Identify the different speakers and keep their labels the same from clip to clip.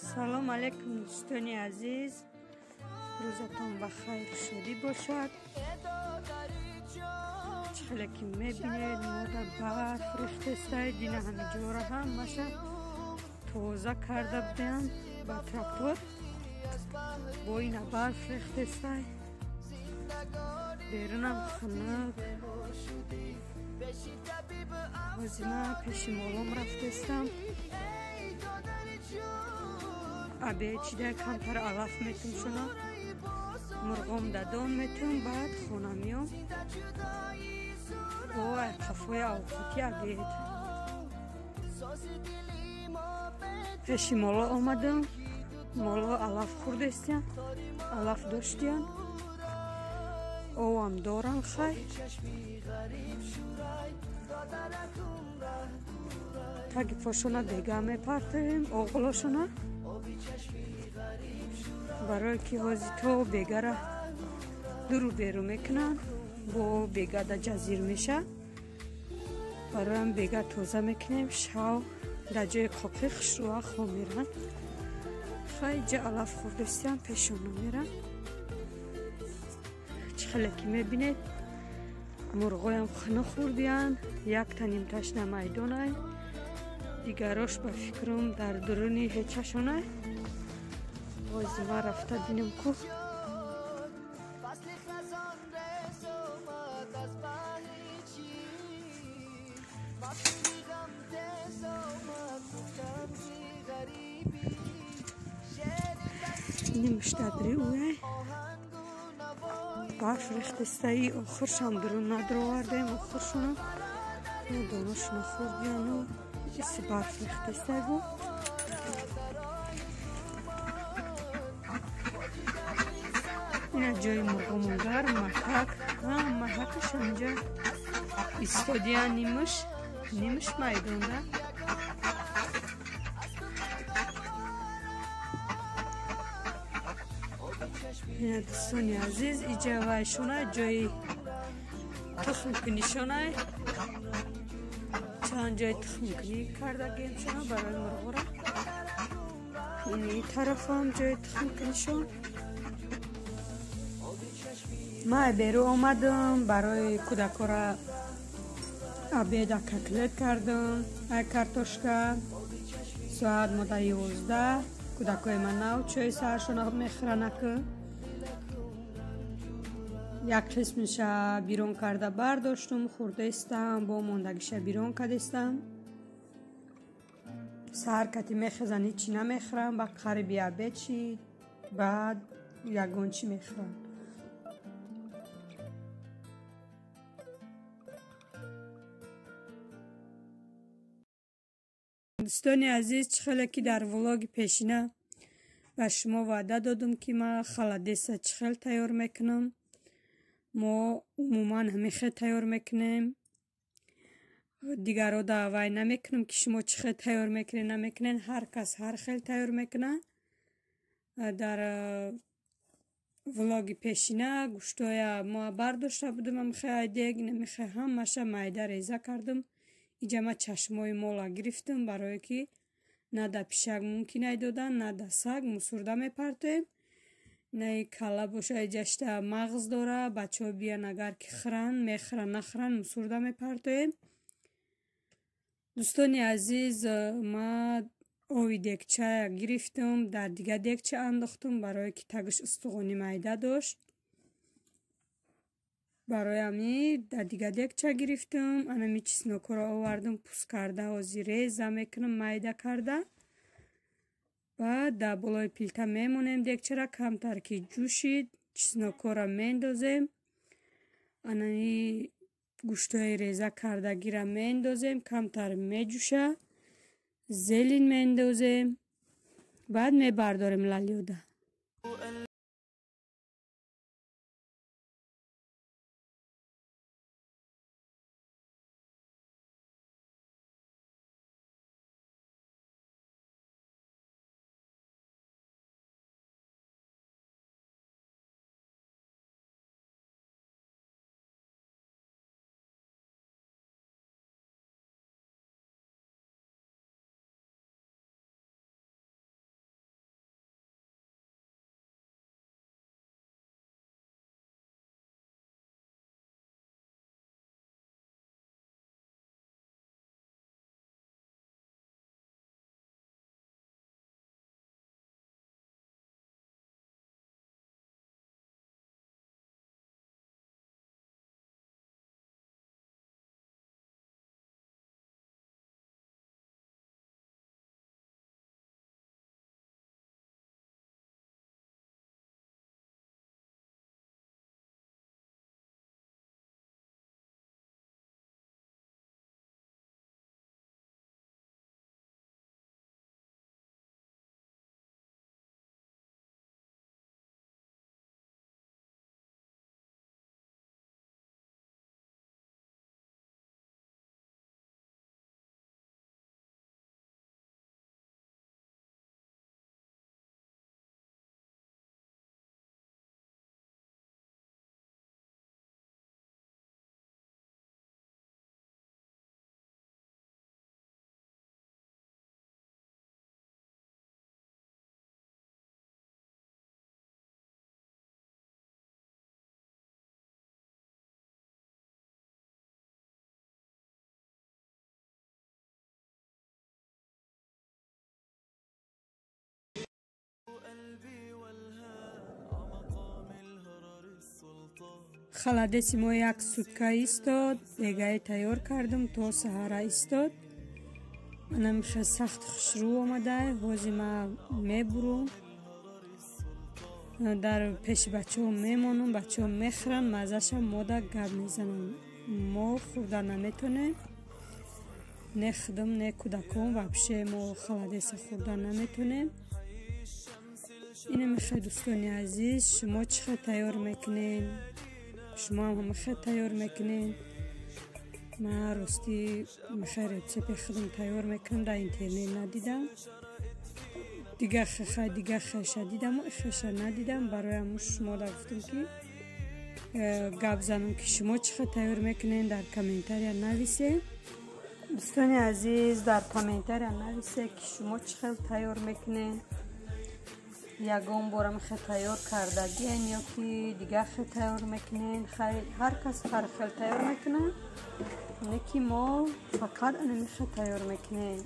Speaker 1: سلام علیکم دوستان عزیز، روزتان بخیر و شادی باشد. چخیلی که میبینید ما در برف ریخته است. دینا همه جا را هم ماشا توزه کرده بودن با تراکتور. با این برف ریخته است. بیرونم خنک. وزیما پیش مولم رفته استم. ابی چیده کمتر علف میتون شنا مرغم دادون میتون بعد خونه میام و قفوی اوقاتی ابید پیش مولا آمدم. مولا علف خورده استیم، علف داشتیم او هم دارن خیلی تاگیفاشونا دیگه میپرتیم اوغلاشونا برای که هازی تو بیگه را درو بیرو میکنن با بیگه در جزیر میشه. برای هم بیگه توزه میکنیم شاو در جای قاپیخش رو خو میرن خیلی جا علف خوردستی هم پیشونو میرن. چخیلی که میبینید مرغای هم خنه خوردین یک تنیم تشنه میدونه دیگراش با فکرم در درونی هیچشونه. وزیما رفته بینم که نمیشتدری اوه برف ریخته ای آخرش هم درون ندرو وردیم آخرشونو دانش نخوردیم و ایسی برف ریخته بود. این جای مرغمون گرم محک محکش اینجا ایستادیان نیمش میدون ده. این دوستانی عزیز اینجا وایشونه جای تخم کنیشونه چند جای تخم کنی کرده گیم شونه برای مرغ را. این طرف هم جای تخم کنیشون. ما بیرو آمدم برای کودکا را ابیدا کتلت کردم کارتوشکا ساعت مده 11 کودکای من نو چای سرشون میخورن که یک قسمش بیرون کرده برداشتم خورده استم با موندگیش بیرون کردستم. سر کتی میخزن هیچی نمیخورم با قریبی ابید چی بعد یگون چی میخورم. دوستانی عزیز چخیلی که در ولاگ پیشینه و شما وعده دادم که ما خلدیس چخیل تیار میکنم. ما عموما همیشه تیار میکنیم دیگر رو دعوی نمیکنم که شما چخیل تیار میکنین نمیکنین. هر کس هر خیل تیار میکنه. در ولاگ پیشینه گوشتای ما برداشته بودم همیشه دیگ نمیشه هم مشه مایده ریزه کردم. اینجا ما چشمای مولا گرفتم برای که نه در پیشک ممکنه دادن نه در سگ مسورده میپرتیم نه کلا باشه جشته مغز داره بچه ها بیان اگر که خرن میخرن نخرن مسورده میپرتیم. دوستانی عزیز ما آوی دیگچه گرفتم در دیگه دیگچه انداختم برای که تگش استغانی مایده داشت. برای همی در دیگه دیگچه گرفتم انمی چسناکو را آوردم پوست کرده و ریزه میکنم مایده کرده بعد در بالای پیلته میمونیم دیگچه را کمتر که جوشید چسناکو را میندازیم انمی گوشتای ریزه کرده گیره میندازیم کمتر میجوشه زیلین میندازیم بعد میبرداریم للیوده. холодеси мо 1 сутка истод. Бегае тайёр кардам то саҳара истод. Анамиша сахт хушрӯ омадай. Ҳозир ма мебурум. Дар пеши бачаҳо мемонам, бачаҳо мехӯранд, маззаша мода гап мезанам. Мо хӯрда наметонем. Не худам, не кӯдакон вообще мо холодеса хӯрда наметонем. Ина мехай дӯстони азиз, шумо чӣ хел тайёр мекунед? Шумо ҳам ҳамахел тайёр мекунед? Ман ростӣ мехай рецепти худам тайёр мекунам, дар интернет надидам. Дигар хеша дидам, хеша надидам. Барои ҳамуш шумо да гуфтам ки гап занам ки шумо чӣ хел тайёр мекунед, дар комментария нависед. Дӯстони азиз, дар комментария нависед ки шумо чӣ хел тайёр мекунед. Ягон бора мехел тайёр кардагиен ё ки дигар хел тайёр мекунед. Ҳар кас ҳар хел тайёр мекунад. Не ки мо фақат анами хел тайёр мекунем.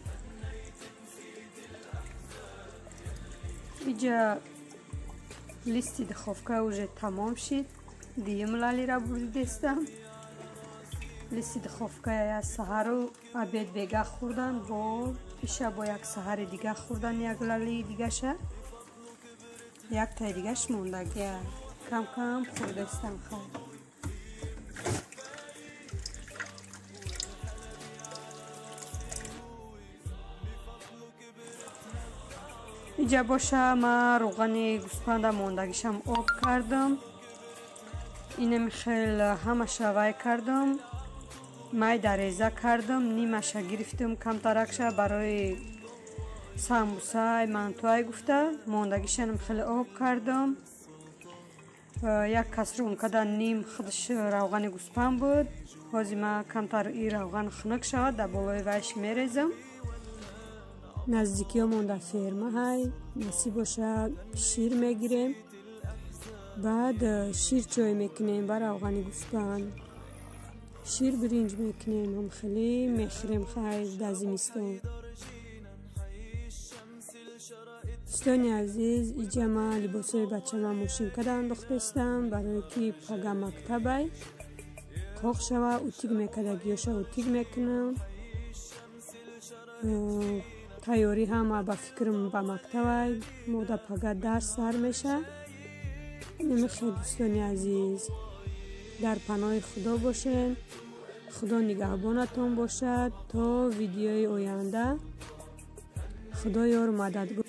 Speaker 1: иҷа листи духовка уже тамом шид. Диюм лалира бурдистам. Листи духовка я саҳару обед бега хӯрдан, бо иша бо як саҳари дига хӯрдан, як лали дигаша. Як тай дигаш мондагия. Кам кам хӯрдистам хай. иҷа боша ма руғани гӯспанда мондагишам об кардам. инами хел ҳамаша вай кардам. майда реза кардам, нимаша гирифтам камтаракша барои самбусай, мантуай гуфта. Мондагишанам хеле об кардам. як кастрюлкада ним худаш равғани гӯспанд буд. ҳозир ма камтар и равған хунук шавад, дар болои вайш мерезам. наздикиҳо монда ферма ҳай насиб боша шир мегирем. баъд шир чой мекунем ба равғани гӯспанд. шир биринҷ мекунем, ҳам хеле мехӯрем хай дар зимистон. дӯстони азиз, иҷа ман либосои бачама мошинкада андохтастам барое ки пага мактабай қоқ шава. утик мекардагиёша утик мекунам. тайёрӣ ҳам ба фикрам ба мактабай мода пага дарс сар меша. намехел дӯстони азиз, дар паноҳи худо бошед. худо нигаҳбонатон бошад то видеои оянда. худо ёр мададгор.